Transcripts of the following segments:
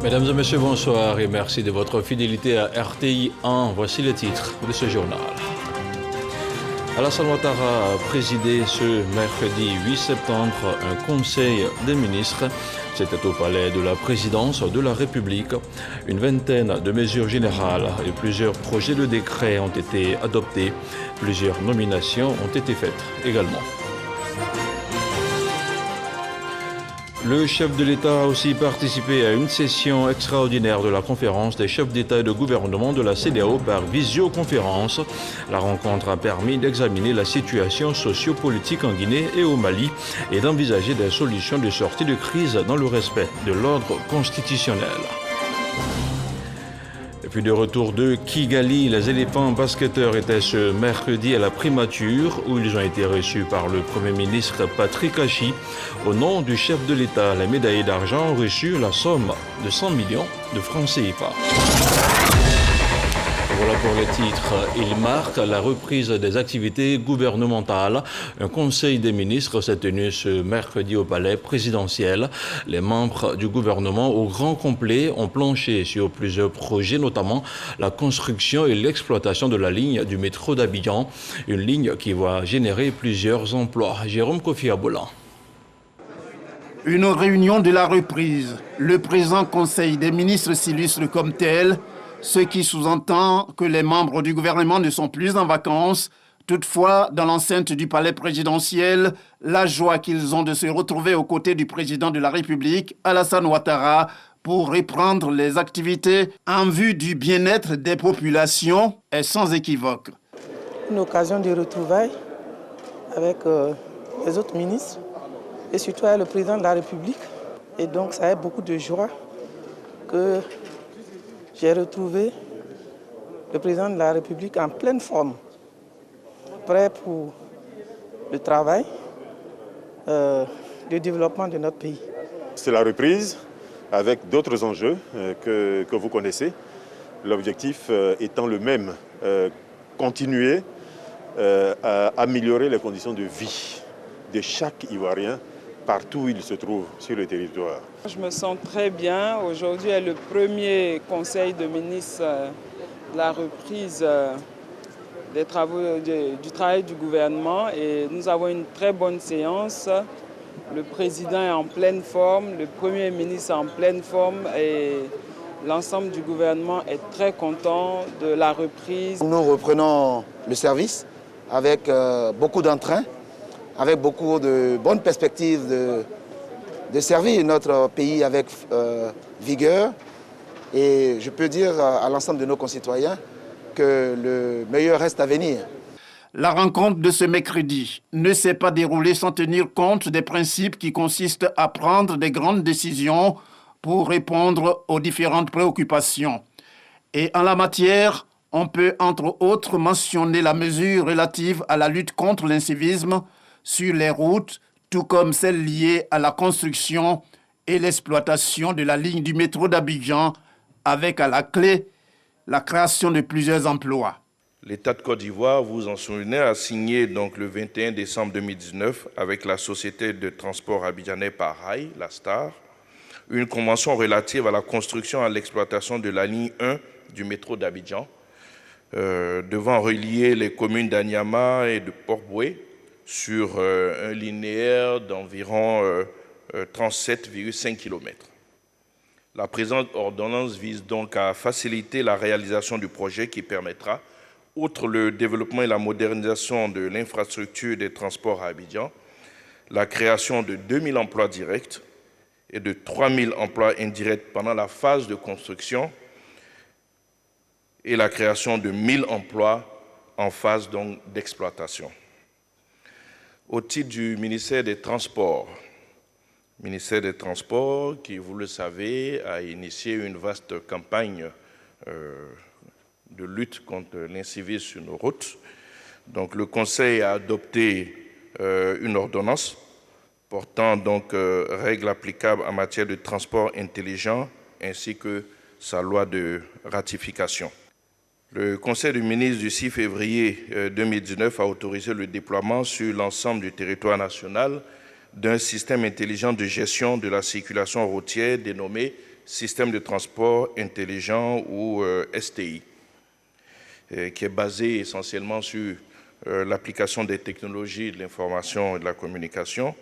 Mesdames et messieurs, bonsoir et merci de votre fidélité à RTI 1. Voici les titres de ce journal. Alassane Ouattara a présidé ce mercredi 8 septembre un conseil des ministres. C'était au palais de la présidence de la République. Une vingtaine de mesures générales et plusieurs projets de décret ont été adoptés. Plusieurs nominations ont été faites également. Le chef de l'État a aussi participé à une session extraordinaire de la conférence des chefs d'État et de gouvernement de la CEDEAO par visioconférence. La rencontre a permis d'examiner la situation socio-politique en Guinée et au Mali et d'envisager des solutions de sortie de crise dans le respect de l'ordre constitutionnel. Et puis de retour de Kigali, les éléphants basketteurs étaient ce mercredi à la primature où ils ont été reçus par le Premier ministre Patrick Achi. Au nom du chef de l'État, les médaillés d'argent ont reçu la somme de 100 millions de francs CFA. Voilà pour les titres. Il marque la reprise des activités gouvernementales. Un conseil des ministres s'est tenu ce mercredi au palais présidentiel. Les membres du gouvernement au grand complet ont planché sur plusieurs projets, notamment la construction et l'exploitation de la ligne du métro d'Abidjan, une ligne qui va générer plusieurs emplois. Jérôme Kofi Abolan. Une réunion de la reprise. Le présent conseil des ministres s'illustre comme tel, ce qui sous-entend que les membres du gouvernement ne sont plus en vacances. Toutefois, dans l'enceinte du palais présidentiel, la joie qu'ils ont de se retrouver aux côtés du président de la République, Alassane Ouattara, pour reprendre les activités en vue du bien-être des populations est sans équivoque. Une occasion de retrouvailles avec les autres ministres et surtout avec le président de la République. Et donc, ça a beaucoup de joie que j'ai retrouvé le président de la République en pleine forme, prêt pour le travail, le développement de notre pays. C'est la reprise avec d'autres enjeux que vous connaissez. L'objectif étant le même, continuer à améliorer les conditions de vie de chaque Ivoirien partout où il se trouve sur le territoire. Je me sens très bien. Aujourd'hui est le premier conseil de ministres de la reprise des travaux, du travail du gouvernement et nous avons une très bonne séance. Le président est en pleine forme, le premier ministre est en pleine forme et l'ensemble du gouvernement est très content de la reprise. Nous reprenons le service avec beaucoup d'entrain, avec beaucoup de bonnes perspectives de servir notre pays avec vigueur. Et je peux dire à l'ensemble de nos concitoyens que le meilleur reste à venir. La rencontre de ce mercredi ne s'est pas déroulée sans tenir compte des principes qui consistent à prendre des grandes décisions pour répondre aux différentes préoccupations. Et en la matière, on peut entre autres mentionner la mesure relative à la lutte contre l'incivisme sur les routes, tout comme celle liée à la construction et l'exploitation de la ligne du métro d'Abidjan, avec à la clé la création de plusieurs emplois. L'État de Côte d'Ivoire, vous en souvenez, a signé donc le 21 décembre 2019 avec la société de transport abidjanais par rail, la STAR, une convention relative à la construction et à l'exploitation de la ligne 1 du métro d'Abidjan, devant relier les communes d'Anyama et de Port-Boué sur un linéaire d'environ 37,5 km. La présente ordonnance vise donc à faciliter la réalisation du projet qui permettra, outre le développement et la modernisation de l'infrastructure des transports à Abidjan, la création de 2000 emplois directs et de 3000 emplois indirects pendant la phase de construction et la création de 1000 emplois en phase d'exploitation. Au titre du ministère des Transports, qui, vous le savez, a initié une vaste campagne de lutte contre l'incivisme sur nos routes. Donc, le Conseil a adopté une ordonnance portant donc règles applicables en matière de transport intelligent ainsi que sa loi de ratification. Le Conseil des ministres du 6 février 2019 a autorisé le déploiement sur l'ensemble du territoire national d'un système intelligent de gestion de la circulation routière dénommé système de transport intelligent ou STI, qui est basé essentiellement sur l'application des technologies de l'information et de la communication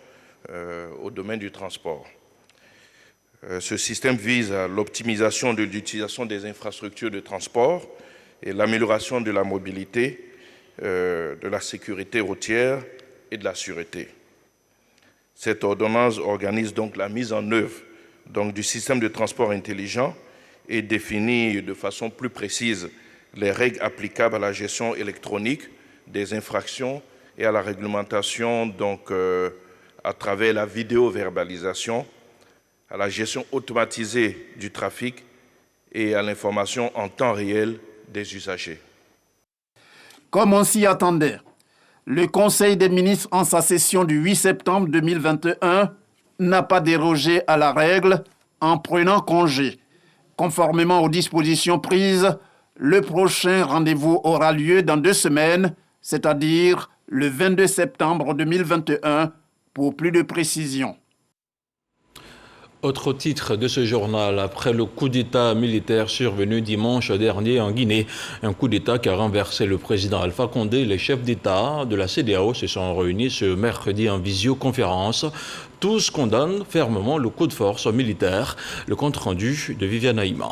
au domaine du transport. Ce système vise à l'optimisation de l'utilisation des infrastructures de transport et l'amélioration de la mobilité, de la sécurité routière et de la sûreté. Cette ordonnance organise donc la mise en œuvre du système de transport intelligent et définit de façon plus précise les règles applicables à la gestion électronique des infractions et à la réglementation à travers la vidéo-verbalisation, à la gestion automatisée du trafic et à l'information en temps réel des usagers. Comme on s'y attendait, le Conseil des ministres en sa session du 8 septembre 2021 n'a pas dérogé à la règle en prenant congé. Conformément aux dispositions prises, le prochain rendez-vous aura lieu dans 2 semaines, c'est-à-dire le 22 septembre 2021, pour plus de précision. Autre titre de ce journal, après le coup d'État militaire survenu dimanche dernier en Guinée, un coup d'État qui a renversé le président Alpha Condé, les chefs d'État de la CEDEAO se sont réunis ce mercredi en visioconférence. Tous condamnent fermement le coup de force militaire. Le compte-rendu de Viviane Haïma.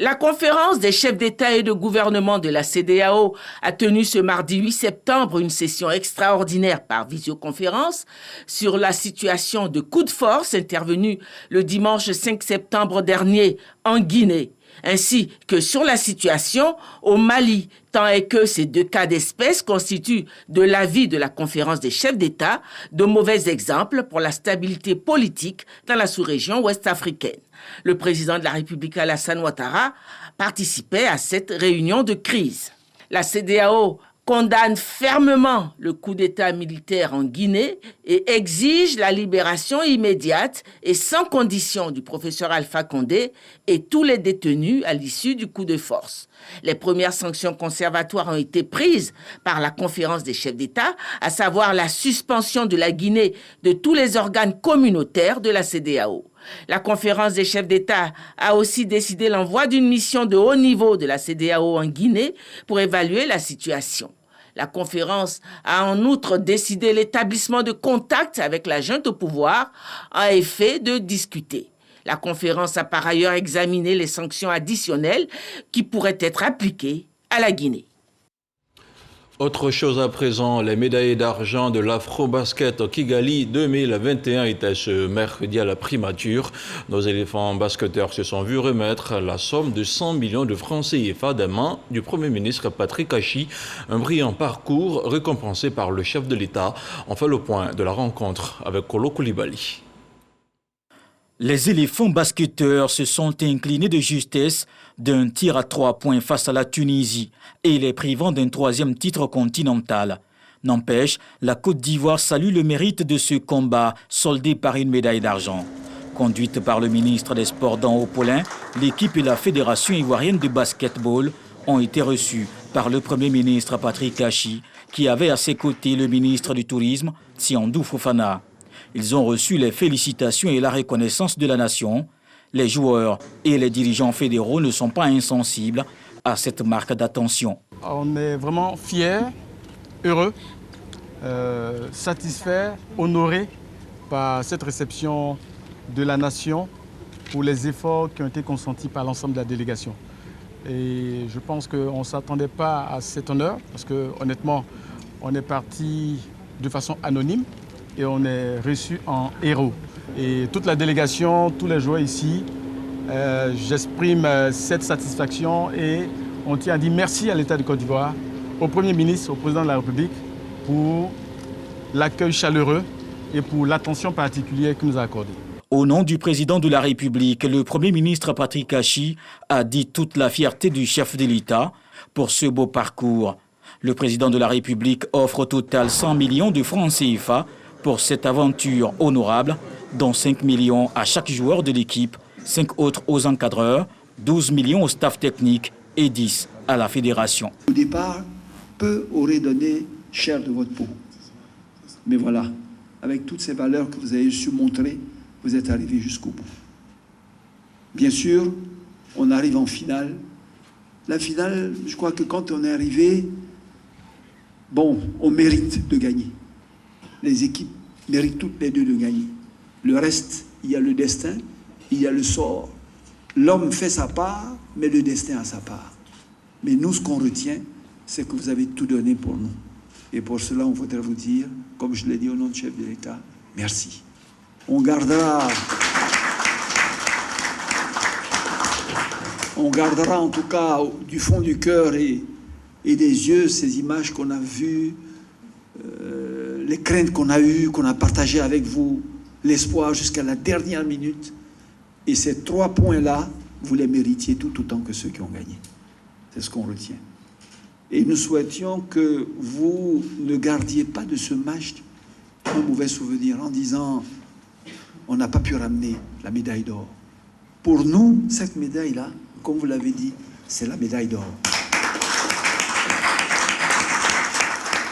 La conférence des chefs d'État et de gouvernement de la CEDEAO a tenu ce mardi 8 septembre une session extraordinaire par visioconférence sur la situation de coup de force intervenue le dimanche 5 septembre dernier en Guinée, ainsi que sur la situation au Mali, tant est que ces 2 cas d'espèce constituent, de l'avis de la conférence des chefs d'État, de mauvais exemples pour la stabilité politique dans la sous-région ouest-africaine. Le président de la République, Alassane Ouattara, participait à cette réunion de crise. La CEDEAO condamne fermement le coup d'État militaire en Guinée et exige la libération immédiate et sans condition du professeur Alpha Condé et tous les détenus à l'issue du coup de force. Les premières sanctions conservatoires ont été prises par la conférence des chefs d'État, à savoir la suspension de la Guinée de tous les organes communautaires de la CEDEAO. La conférence des chefs d'État a aussi décidé l'envoi d'une mission de haut niveau de la CEDEAO en Guinée pour évaluer la situation. La conférence a en outre décidé l'établissement de contacts avec la junte au pouvoir à effet de discuter. La conférence a par ailleurs examiné les sanctions additionnelles qui pourraient être appliquées à la Guinée. Autre chose à présent, les médaillés d'argent de l'Afro-Basket Kigali 2021 étaient ce mercredi à la primature. Nos éléphants basketteurs se sont vus remettre la somme de 100 millions de francs CFA des mains du Premier ministre Patrick Achi. Un brillant parcours récompensé par le chef de l'État. On fait le point de la rencontre avec Kolo Koulibaly. Les éléphants basketteurs se sont inclinés de justesse d'un tir à 3 points face à la Tunisie et les privant d'un 3e titre continental. N'empêche, la Côte d'Ivoire salue le mérite de ce combat soldé par une médaille d'argent. Conduite par le ministre des Sports Dan Opoulin, l'équipe et la Fédération ivoirienne de basketball ont été reçues par le Premier ministre Patrick Achi, qui avait à ses côtés le ministre du Tourisme, Tsiandou Fofana. Ils ont reçu les félicitations et la reconnaissance de la nation. Les joueurs et les dirigeants fédéraux ne sont pas insensibles à cette marque d'attention. On est vraiment fiers, heureux, satisfaits, honorés par cette réception de la nation pour les efforts qui ont été consentis par l'ensemble de la délégation. Et je pense qu'on ne s'attendait pas à cet honneur parce que honnêtement, on est parti de façon anonyme. Et on est reçu en héros. Et toute la délégation, tous les joueurs ici, j'exprime cette satisfaction et on tient à dire merci à l'État de Côte d'Ivoire, au Premier ministre, au Président de la République pour l'accueil chaleureux et pour l'attention particulière qu'il nous a accordée. Au nom du Président de la République, le Premier ministre Patrick Achi a dit toute la fierté du chef de l'État pour ce beau parcours. Le Président de la République offre au total 100 millions de francs CFA pour cette aventure honorable, dont 5 millions à chaque joueur de l'équipe, 5 autres aux encadreurs, 12 millions au staff technique et 10 à la fédération. Au départ, peu auraient donné cher de votre peau. Mais voilà, avec toutes ces valeurs que vous avez su montrer, vous êtes arrivé jusqu'au bout. Bien sûr, on arrive en finale. La finale, je crois que quand on est arrivé, bon, on mérite de gagner. Les équipes méritent toutes les deux de gagner. Le reste, il y a le destin, il y a le sort. L'homme fait sa part, mais le destin a sa part. Mais nous, ce qu'on retient, c'est que vous avez tout donné pour nous. Et pour cela, on voudrait vous dire, comme je l'ai dit au nom du chef de l'État, merci. On gardera en tout cas du fond du cœur et des yeux ces images qu'on a vues, les craintes qu'on a eues, qu'on a partagées avec vous, l'espoir jusqu'à la dernière minute. Et ces 3 points-là, vous les méritiez tout autant que ceux qui ont gagné. C'est ce qu'on retient. Et nous souhaitions que vous ne gardiez pas de ce match un mauvais souvenir en disant on n'a pas pu ramener la médaille d'or. Pour nous, cette médaille-là, comme vous l'avez dit, c'est la médaille d'or.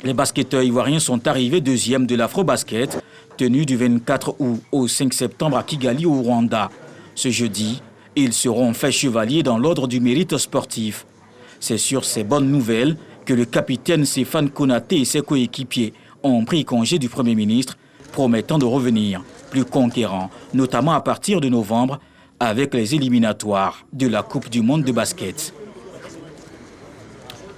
Les basketteurs ivoiriens sont arrivés 2e de l'Afro-Basket, tenu du 24 août au 5 septembre à Kigali, au Rwanda. Ce jeudi, ils seront faits chevaliers dans l'ordre du mérite sportif. C'est sur ces bonnes nouvelles que le capitaine Stéphane Konaté et ses coéquipiers ont pris congé du Premier ministre, promettant de revenir plus conquérants, notamment à partir de novembre, avec les éliminatoires de la Coupe du monde de basket.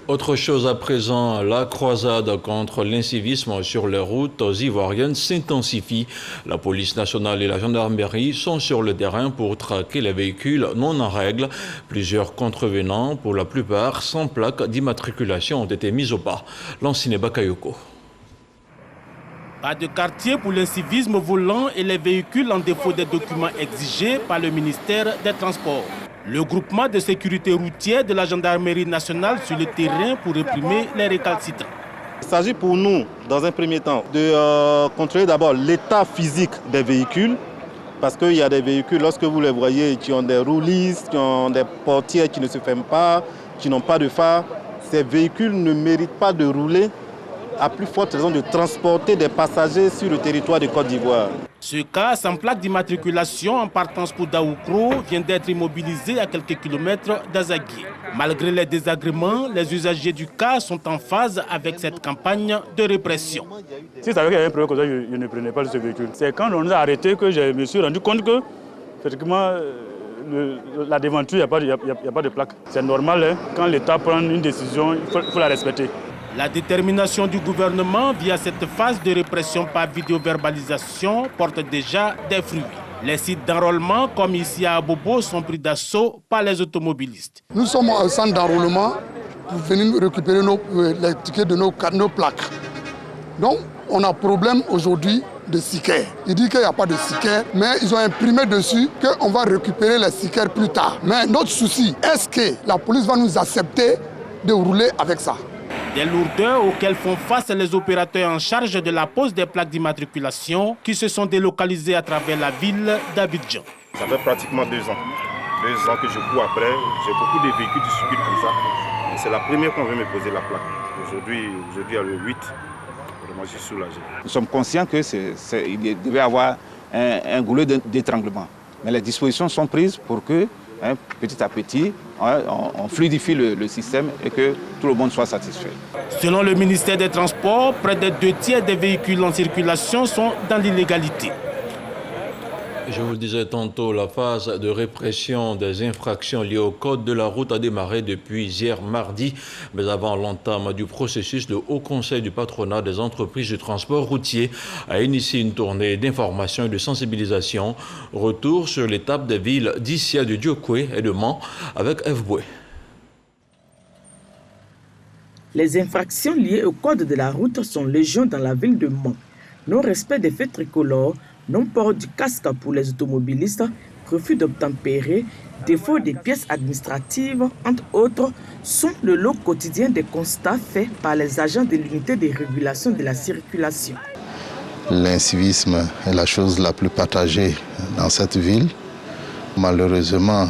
Autre chose à présent, la croisade contre l'incivisme sur les routes ivoiriennes s'intensifie. La police nationale et la gendarmerie sont sur le terrain pour traquer les véhicules non en règle. Plusieurs contrevenants, pour la plupart sans plaque d'immatriculation, ont été mis au pas. Lanciné Bakayoko. Pas de quartier pour l'incivisme volant et les véhicules en défaut des documents exigés par le ministère des Transports. Le groupement de sécurité routière de la gendarmerie nationale sur le terrain pour réprimer les récalcitrants. Il s'agit pour nous, dans un premier temps, de contrôler d'abord l'état physique des véhicules. Parce qu'il y a des véhicules, lorsque vous les voyez, qui ont des roues lisses, qui ont des portières qui ne se ferment pas, qui n'ont pas de phare. Ces véhicules ne méritent pas de rouler, à plus forte raison de transporter des passagers sur le territoire de Côte d'Ivoire. Ce cas sans plaque d'immatriculation en partance pour Daoukro vient d'être immobilisé à quelques kilomètres d'Azagui. Malgré les désagréments, les usagers du cas sont en phase avec cette campagne de répression. Si je savais qu'il y avait un problème comme ça, je ne prenais pas ce véhicule. C'est quand on nous a arrêtés que je me suis rendu compte que, effectivement, la déventure, il n'y a pas de plaque. C'est normal, hein, quand l'État prend une décision, il faut la respecter. La détermination du gouvernement via cette phase de répression par vidéoverbalisation porte déjà des fruits. Les sites d'enrôlement, comme ici à Abobo, sont pris d'assaut par les automobilistes. Nous sommes au centre d'enrôlement pour venir récupérer les tickets de nos plaques. Donc, on a problème aujourd'hui de stickers. Ils disent qu'il n'y a pas de stickers, mais ils ont imprimé dessus qu'on va récupérer les stickers plus tard. Mais notre souci, est-ce que la police va nous accepter de rouler avec ça? Des lourdeurs auxquelles font face les opérateurs en charge de la pose des plaques d'immatriculation qui se sont délocalisés à travers la ville d'Abidjan. Ça fait pratiquement 2 ans. 2 ans que je cours après. J'ai beaucoup de véhicules qui circulent comme ça. C'est la première qu'on veut me poser la plaque. Aujourd'hui à le 8, vraiment je suis soulagé. Nous sommes conscients qu'il devait y avoir un goulot d'étranglement. Mais les dispositions sont prises pour que, petit à petit, on fluidifie le système et que tout le monde soit satisfait. Selon le ministère des Transports, près des 2/3 des véhicules en circulation sont dans l'illégalité. Je vous le disais tantôt, la phase de répression des infractions liées au code de la route a démarré depuis hier mardi. Mais avant l'entame du processus, le Haut Conseil du patronat des entreprises de transport routier a initié une tournée d'information et de sensibilisation. Retour sur l'étape des villes d'Issia, de Diokwe et de Mans avec F. Boué. Les infractions liées au code de la route sont légion dans la ville de Mans. Non-respect des feux tricolores, non-port du casque pour les automobilistes, refus d'obtempérer, défaut des pièces administratives, entre autres, sont le lot quotidien des constats faits par les agents de l'unité de régulation de la circulation. L'incivisme est la chose la plus partagée dans cette ville. Malheureusement,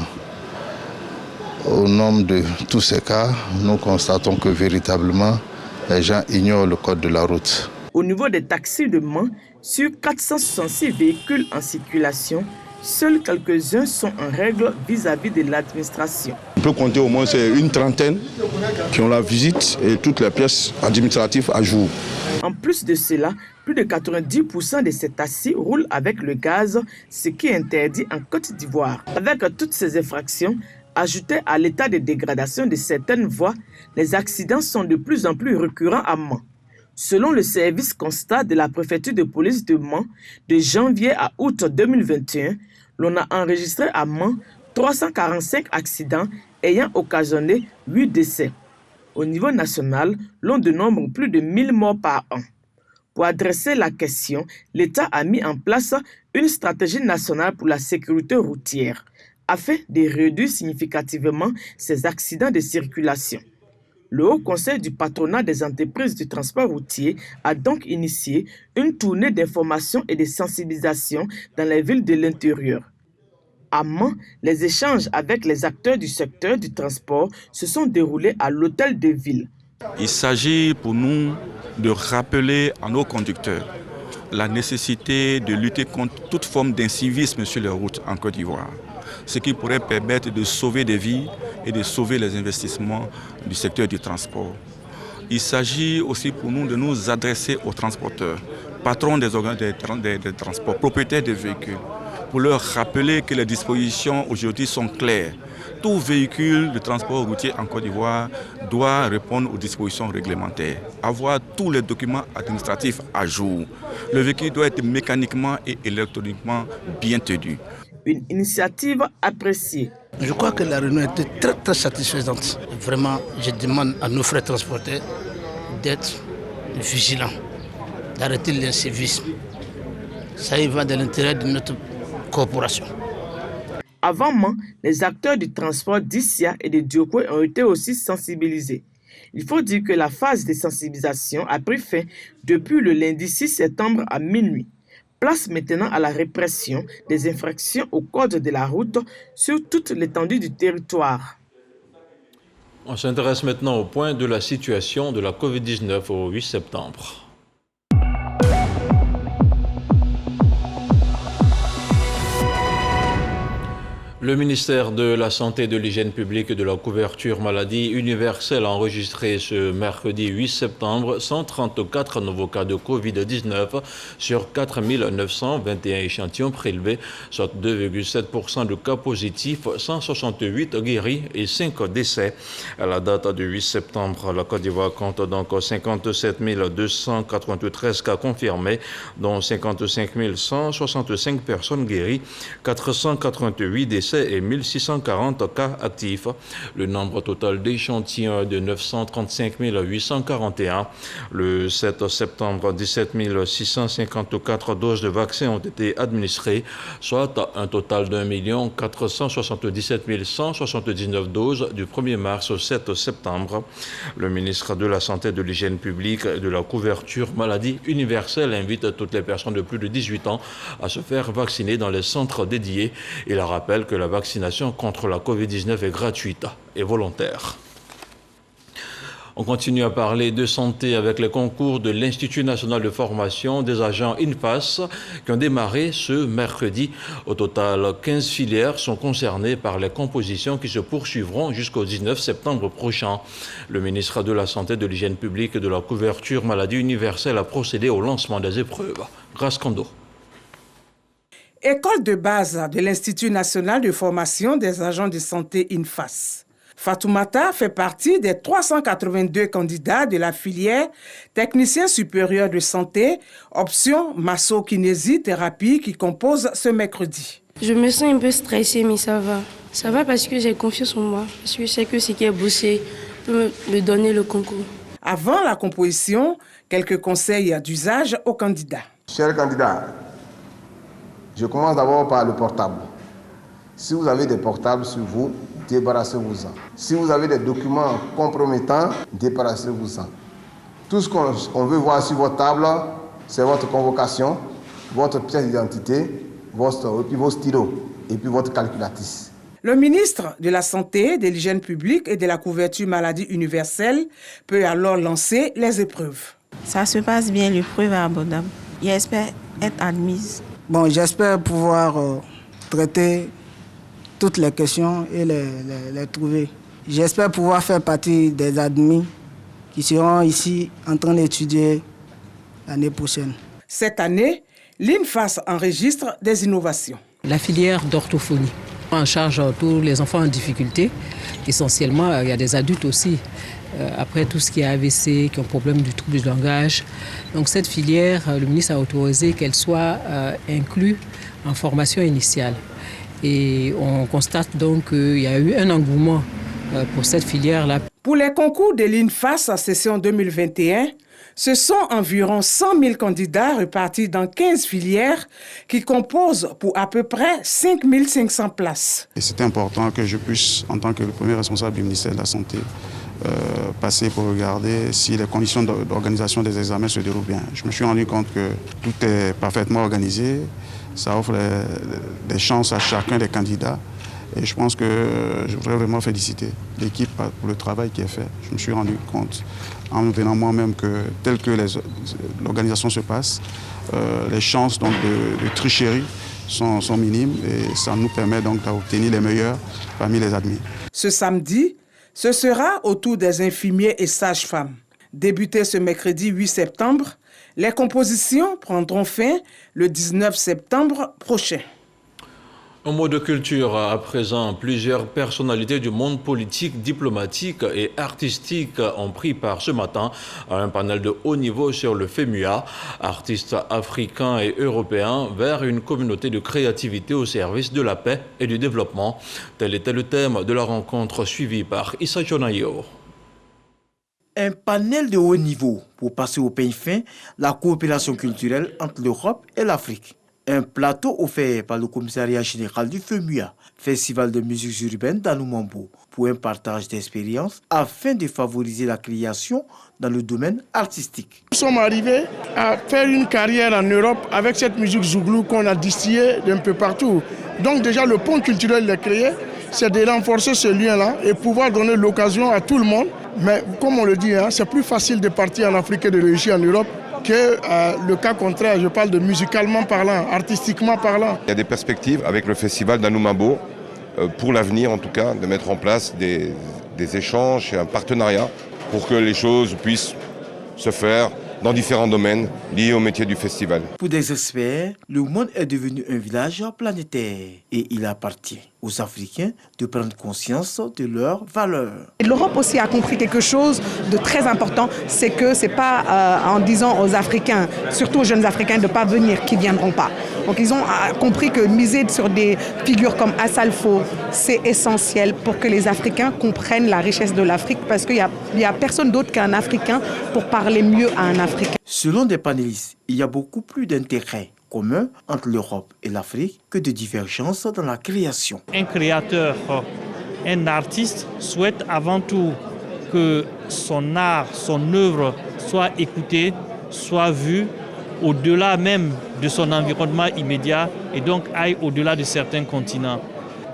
au nombre de tous ces cas, nous constatons que véritablement, les gens ignorent le code de la route. Au niveau des taxis de Mans, sur 466 véhicules en circulation, Seuls quelques-uns sont en règle vis-à-vis de l'administration. On peut compter au moins une trentaine qui ont la visite et toutes les pièces administratives à jour. En plus de cela, plus de 90% des cétacés roulent avec le gaz, ce qui est interdit en Côte d'Ivoire. Avec toutes ces infractions, ajoutées à l'état de dégradation de certaines voies, les accidents sont de plus en plus récurrents à Mans. Selon le service constat de la préfecture de police de Mans, de janvier à août 2021, l'on a enregistré à Mans 345 accidents ayant occasionné 8 décès. Au niveau national, l'on dénombre plus de 1000 morts par an. Pour adresser la question, l'État a mis en place une stratégie nationale pour la sécurité routière afin de réduire significativement ces accidents de circulation. Le Haut Conseil du patronat des entreprises du transport routier a donc initié une tournée d'information et de sensibilisation dans les villes de l'intérieur. À Mans, les échanges avec les acteurs du secteur du transport se sont déroulés à l'hôtel de ville. Il s'agit pour nous de rappeler à nos conducteurs la nécessité de lutter contre toute forme d'incivisme sur les routes en Côte d'Ivoire, ce qui pourrait permettre de sauver des vies et de sauver les investissements du secteur du transport. Il s'agit aussi pour nous de nous adresser aux transporteurs, patrons des organes des transports, propriétaires des véhicules, pour leur rappeler que les dispositions aujourd'hui sont claires. Tout véhicule de transport routier en Côte d'Ivoire doit répondre aux dispositions réglementaires, avoir tous les documents administratifs à jour. Le véhicule doit être mécaniquement et électroniquement bien tenu. Une initiative appréciée. Je crois que la réunion était très satisfaisante. Vraiment, je demande à nos frères transporteurs d'être vigilants, d'arrêter l'incivisme. Ça y va dans l'intérêt de notre corporation. Avant Mans, les acteurs du transport d'Issia et de Diokwe ont été aussi sensibilisés. Il faut dire que la phase de sensibilisation a pris fin depuis le lundi 6 septembre à minuit. Place maintenant à la répression des infractions au code de la route sur toute l'étendue du territoire. On s'intéresse maintenant au point de la situation de la Covid-19 au 8 septembre. Le ministère de la Santé, de l'Hygiène publique et de la couverture maladie universelle a enregistré ce mercredi 8 septembre 134 nouveaux cas de Covid-19 sur 4 921 échantillons prélevés, soit 2,7% de cas positifs, 168 guéris et 5 décès. À la date du 8 septembre, la Côte d'Ivoire compte donc 57 293 cas confirmés, dont 55 165 personnes guéries, 488 décès et 1640 cas actifs. Le nombre total d'échantillons est de 935 841. Le 7 septembre, 17 654 doses de vaccins ont été administrées, soit un total d'1 477 179 doses du 1er mars au 7 septembre. Le ministre de la Santé, de l'Hygiène publique et de la couverture maladie universelle invite toutes les personnes de plus de 18 ans à se faire vacciner dans les centres dédiés. Il rappelle que la vaccination contre la Covid-19 est gratuite et volontaire. On continue à parler de santé avec les concours de l'Institut national de formation des agents INFAS qui ont démarré ce mercredi. Au total, 15 filières sont concernées par les compositions qui se poursuivront jusqu'au 19 septembre prochain. Le ministre de la Santé, de l'Hygiène publique et de la couverture maladie universelle a procédé au lancement des épreuves. Grâce Kondo. École de base de l'Institut national de formation des agents de santé INFAS. Fatoumata fait partie des 382 candidats de la filière technicien supérieur de santé, option masso-kinésithérapie qui compose ce mercredi. Je me sens un peu stressée, mais ça va. Ça va parce que j'ai confiance en moi, parce que je sais que ce qui est bossé peut me donner le concours. Avant la composition, quelques conseils d'usage aux candidats. Chers candidats, je commence d'abord par le portable. Si vous avez des portables sur vous, débarrassez-vous-en. Si vous avez des documents compromettants, débarrassez-vous-en. Tout ce qu'on veut voir sur votre table, c'est votre convocation, votre pièce d'identité, et puis vos stylos, et puis votre calculatrice. Le ministre de la Santé, de l'Hygiène publique et de la couverture maladie universelle peut alors lancer les épreuves. Ça se passe bien, l'épreuve est abordable. J'espère être admise. Bon, j'espère pouvoir traiter toutes les questions et les trouver. J'espère pouvoir faire partie des admis qui seront ici en train d'étudier l'année prochaine. Cette année, l'INFAS enregistre des innovations. La filière d'orthophonie. En charge tous les enfants en difficulté. Essentiellement, il y a des adultes aussi. Après, tout ce qui est AVC, qui ont problème du trouble du langage. Donc cette filière, le ministre a autorisé qu'elle soit inclue en formation initiale. Et on constate donc qu'il y a eu un engouement pour cette filière-là. Pour les concours de l'INFAS en session 2021, ce sont environ 100 000 candidats répartis dans 15 filières qui composent pour à peu près 5 500 places. C'est important que je puisse, en tant que le premier responsable du ministère de la Santé, passer pour regarder si les conditions d'organisation des examens se déroulent bien. Je me suis rendu compte que tout est parfaitement organisé, ça offre des chances à chacun des candidats. Et je pense que je voudrais vraiment féliciter l'équipe pour le travail qui est fait. Je me suis rendu compte, en venant moi-même, que tel que l'organisation se passe, les chances donc, de tricherie sont minimes et ça nous permet donc d'obtenir les meilleurs parmi les admis. Ce samedi, ce sera au tour des infirmiers et sages-femmes. Débuté ce mercredi 8 septembre, les compositions prendront fin le 19 septembre prochain. Un mot de culture à présent. Plusieurs personnalités du monde politique, diplomatique et artistique ont pris part ce matin à un panel de haut niveau sur le FEMUA, artistes africains et européens vers une communauté de créativité au service de la paix et du développement. Tel était le thème de la rencontre suivie par Issa Jonayo. Un panel de haut niveau pour passer au peigne fin la coopération culturelle entre l'Europe et l'Afrique. Un plateau offert par le commissariat général du FEMUA, Festival de musique urbaine d'Anoumambo, pour un partage d'expériences afin de favoriser la création dans le domaine artistique. Nous sommes arrivés à faire une carrière en Europe avec cette musique zouglou qu'on a distillée d'un peu partout. Donc déjà le pont culturel est créé, c'est de renforcer ce lien-là et pouvoir donner l'occasion à tout le monde. Mais comme on le dit, c'est plus facile de partir en Afrique et de réussir en Europe que le cas contraire, je parle de musicalement parlant, artistiquement parlant. Il y a des perspectives avec le festival d'Anoumambo, pour l'avenir en tout cas, de mettre en place des échanges et un partenariat pour que les choses puissent se faire dans différents domaines liés au métier du festival. Pour des experts, le monde est devenu un village planétaire et il appartient aux Africains de prendre conscience de leurs valeurs. L'Europe aussi a compris quelque chose de très important, c'est que ce n'est pas en disant aux Africains, surtout aux jeunes Africains, de ne pas venir, qu'ils ne viendront pas. Donc ils ont compris que miser sur des figures comme Assalfo, c'est essentiel pour que les Africains comprennent la richesse de l'Afrique, parce qu'il n'y a personne d'autre qu'un Africain pour parler mieux à un Africain. Selon des panélistes, il y a beaucoup plus d'intérêts communs entre l'Europe et l'Afrique que de divergences dans la création. Un créateur, un artiste souhaite avant tout que son art, son œuvre soit écoutée, soit vue au-delà même de son environnement immédiat et donc aille au-delà de certains continents.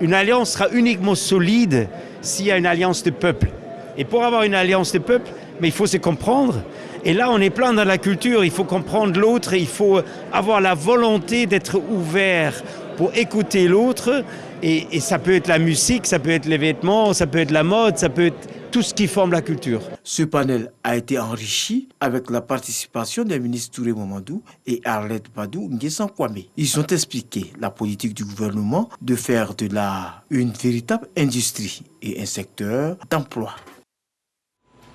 Une alliance sera uniquement solide s'il y a une alliance de peuples. Et pour avoir une alliance de peuples, mais il faut se comprendre. Et là, on est plein dans la culture, il faut comprendre l'autre et il faut avoir la volonté d'être ouvert pour écouter l'autre. Et ça peut être la musique, ça peut être les vêtements, ça peut être la mode, ça peut être tout ce qui forme la culture. Ce panel a été enrichi avec la participation des ministres Touré Mamadou et Arlette Badou Nguessan Kwame. Ils ont expliqué la politique du gouvernement de faire de l'art une véritable industrie et un secteur d'emploi.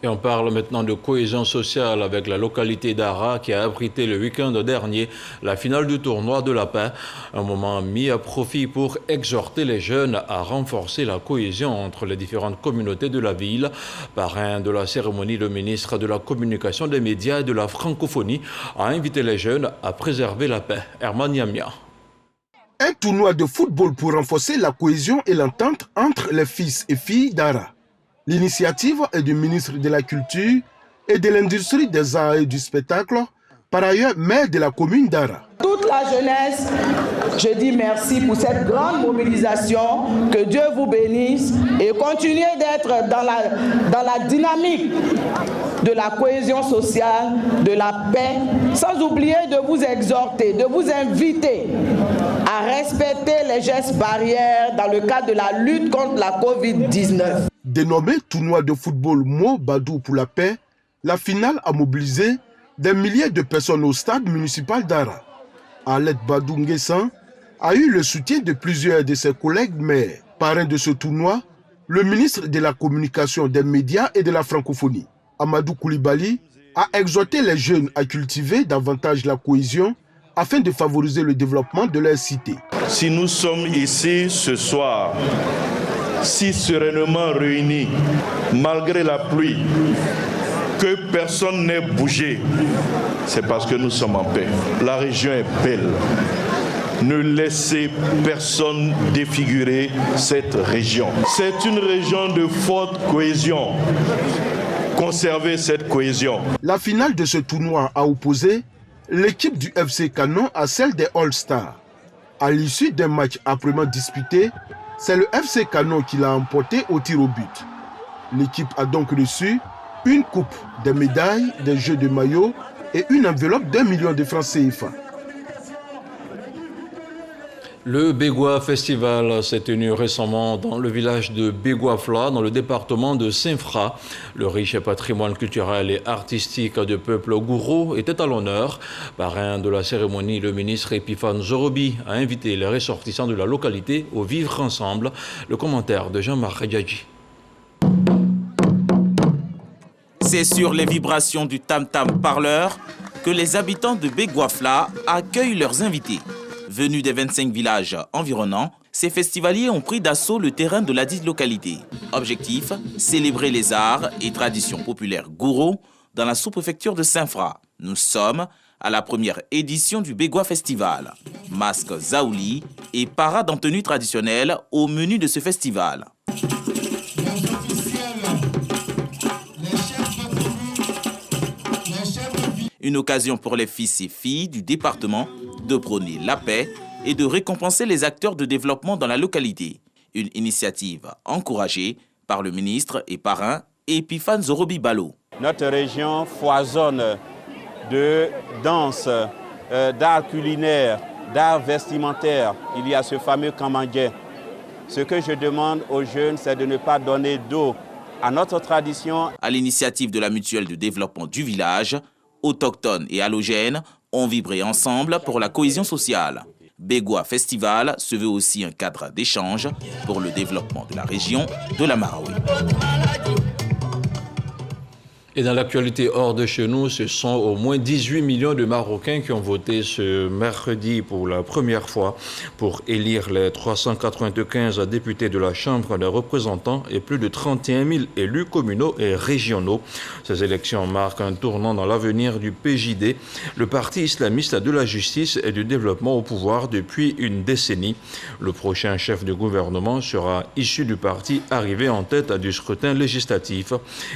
Et on parle maintenant de cohésion sociale avec la localité d'Ara qui a abrité le week-end dernier la finale du tournoi de la paix. Un moment mis à profit pour exhorter les jeunes à renforcer la cohésion entre les différentes communautés de la ville. Parrain de la cérémonie, le ministre de la Communication, des médias et de la francophonie a invité les jeunes à préserver la paix. Herman Yamia. Un tournoi de football pour renforcer la cohésion et l'entente entre les fils et filles d'Ara. L'initiative est du ministre de la Culture et de l'Industrie des Arts et du Spectacle, par ailleurs maire de la commune d'Ara. Toute la jeunesse, je dis merci pour cette grande mobilisation, que Dieu vous bénisse et continuez d'être dans la dynamique de la cohésion sociale, de la paix, sans oublier de vous exhorter, de vous inviter à respecter les gestes barrières dans le cadre de la lutte contre la Covid-19. Dénommé tournoi de football Mo Badou pour la paix, la finale a mobilisé des milliers de personnes au stade municipal d'Ara. Alet Badou Nguessan a eu le soutien de plusieurs de ses collègues maires. Parrain de ce tournoi, le ministre de la Communication, des Médias et de la Francophonie, Amadou Koulibaly, a exhorté les jeunes à cultiver davantage la cohésion afin de favoriser le développement de leur cité. Si nous sommes ici ce soir, si sereinement réunis, malgré la pluie, que personne n'ait bougé, c'est parce que nous sommes en paix. La région est belle. Ne laissez personne défigurer cette région. C'est une région de forte cohésion. Conservez cette cohésion. La finale de ce tournoi a opposé l'équipe du FC Canon à celle des All-Stars. À l'issue d'un match âprement disputé, c'est le FC Canon qui l'a emporté au tir au but. L'équipe a donc reçu une coupe, des médailles, des jeux de maillot et une enveloppe d'1 million de francs CFA. Le Begwa Festival s'est tenu récemment dans le village de Begwafla, dans le département de Saint-Fra. Le riche patrimoine culturel et artistique du peuple Gouro était à l'honneur. Parrain de la cérémonie, le ministre Epiphane Zorobi a invité les ressortissants de la localité au vivre ensemble. Le commentaire de Jean-Marc Djadji. C'est sur les vibrations du tam-tam parleur que les habitants de Begwafla accueillent leurs invités. Venus des 25 villages environnants, ces festivaliers ont pris d'assaut le terrain de la dite localité. Objectif, célébrer les arts et traditions populaires Gouro dans la sous-préfecture de Saint-Fra. Nous sommes à la première édition du Begwa Festival. Masques Zaouli et parades en tenue traditionnelle au menu de ce festival. Une occasion pour les fils et filles du département de prôner la paix et de récompenser les acteurs de développement dans la localité. Une initiative encouragée par le ministre et parrain Epiphane Zorobi Balo. Notre région foisonne de danse, d'art culinaire, d'art vestimentaire. Il y a ce fameux Kamandje. Ce que je demande aux jeunes, c'est de ne pas donner d'eau à notre tradition. À l'initiative de la mutuelle de développement du village, autochtones et halogènes ont vibré ensemble pour la cohésion sociale. Begwa Festival se veut aussi un cadre d'échange pour le développement de la région de la Marawi. Et dans l'actualité hors de chez nous, ce sont au moins 18 millions de Marocains qui ont voté ce mercredi pour la première fois pour élire les 395 députés de la Chambre des représentants et plus de 31 000 élus communaux et régionaux. Ces élections marquent un tournant dans l'avenir du PJD, le parti islamiste de la justice et du développement au pouvoir depuis une décennie. Le prochain chef de gouvernement sera issu du parti arrivé en tête du scrutin législatif.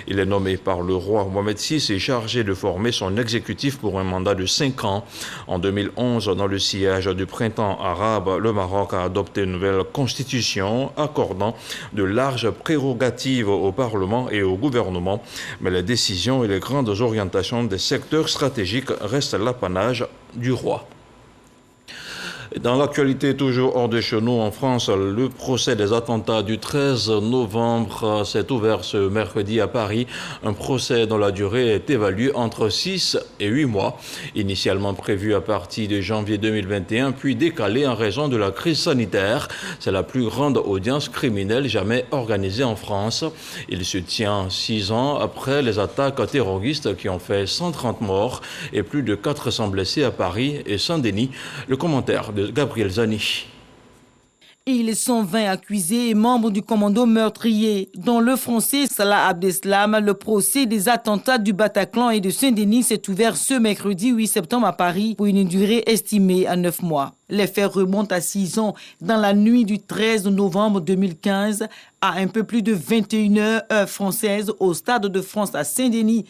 Il est nommé par le roi Mohamed VI est chargé de former son exécutif pour un mandat de 5 ans. En 2011, dans le sillage du printemps arabe, le Maroc a adopté une nouvelle constitution accordant de larges prérogatives au Parlement et au gouvernement. Mais les décisions et les grandes orientations des secteurs stratégiques restent l'apanage du roi. Dans l'actualité toujours hors de chez nous en France, le procès des attentats du 13 novembre s'est ouvert ce mercredi à Paris. Un procès dont la durée est évaluée entre 6 et 8 mois. Initialement prévu à partir de janvier 2021, puis décalé en raison de la crise sanitaire. C'est la plus grande audience criminelle jamais organisée en France. Il se tient 6 ans après les attaques terroristes qui ont fait 130 morts et plus de 400 blessés à Paris et Saint-Denis. Le commentaire de Gabriel Zani. Ils sont 20 accusés et membres du commando meurtrier, dont le français Salah Abdeslam. Le procès des attentats du Bataclan et de Saint-Denis s'est ouvert ce mercredi 8 septembre à Paris pour une durée estimée à 9 mois. Les faits remontent à 6 ans, dans la nuit du 13 novembre 2015, à un peu plus de 21h heure française, au Stade de France à Saint-Denis.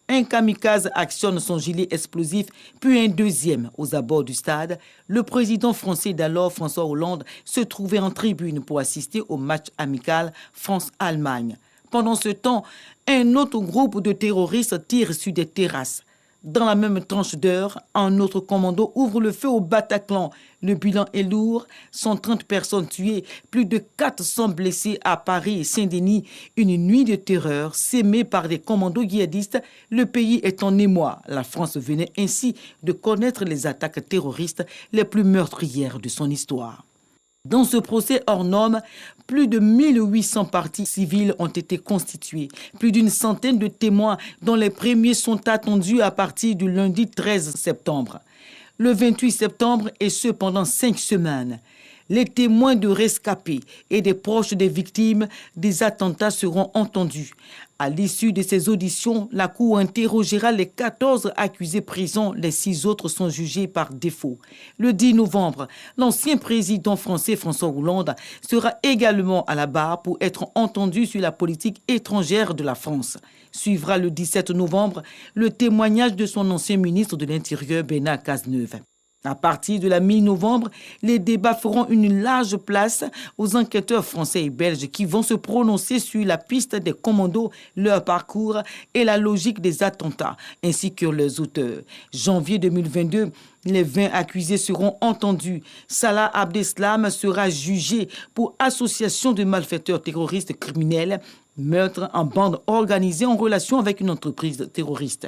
Un kamikaze actionne son gilet explosif, puis un deuxième aux abords du stade. Le président français d'alors, François Hollande, se trouvait en tribune pour assister au match amical France-Allemagne. Pendant ce temps, un autre groupe de terroristes tire sur des terrasses. Dans la même tranche d'heure, un autre commando ouvre le feu au Bataclan. Le bilan est lourd, 130 personnes tuées, plus de 400 blessés à Paris et Saint-Denis. Une nuit de terreur sémée par des commandos djihadistes. Le pays est en émoi. La France venait ainsi de connaître les attaques terroristes les plus meurtrières de son histoire. Dans ce procès hors norme, plus de 1800 parties civiles ont été constituées. Plus d'une centaine de témoins dont les premiers sont attendus à partir du lundi 13 septembre. Le 28 septembre et ce pendant 5 semaines. Les témoins de rescapés et des proches des victimes des attentats seront entendus. À l'issue de ces auditions, la Cour interrogera les 14 accusés présents. Les 6 autres sont jugés par défaut. Le 10 novembre, l'ancien président français François Hollande sera également à la barre pour être entendu sur la politique étrangère de la France. Suivra le 17 novembre le témoignage de son ancien ministre de l'Intérieur, Bernard Cazeneuve. À partir de la mi-novembre, les débats feront une large place aux enquêteurs français et belges qui vont se prononcer sur la piste des commandos, leur parcours et la logique des attentats, ainsi que leurs auteurs. Janvier 2022, les 20 accusés seront entendus. Salah Abdeslam sera jugé pour association de malfaiteurs terroristes criminels, meurtre en bande organisée en relation avec une entreprise terroriste.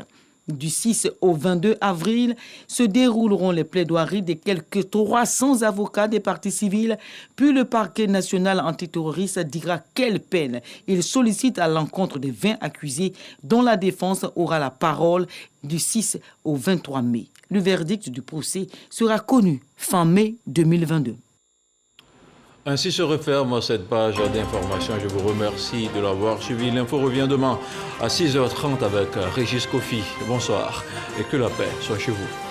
Du 6 au 22 avril se dérouleront les plaidoiries des quelques 300 avocats des parties civiles, puis le parquet national antiterroriste dira quelle peine il sollicite à l'encontre des 20 accusés dont la défense aura la parole du 6 au 23 mai. Le verdict du procès sera connu fin mai 2022. Ainsi se referme cette page d'information. Je vous remercie de l'avoir suivi. L'info revient demain à 6h30 avec Régis Kofi. Bonsoir et que la paix soit chez vous.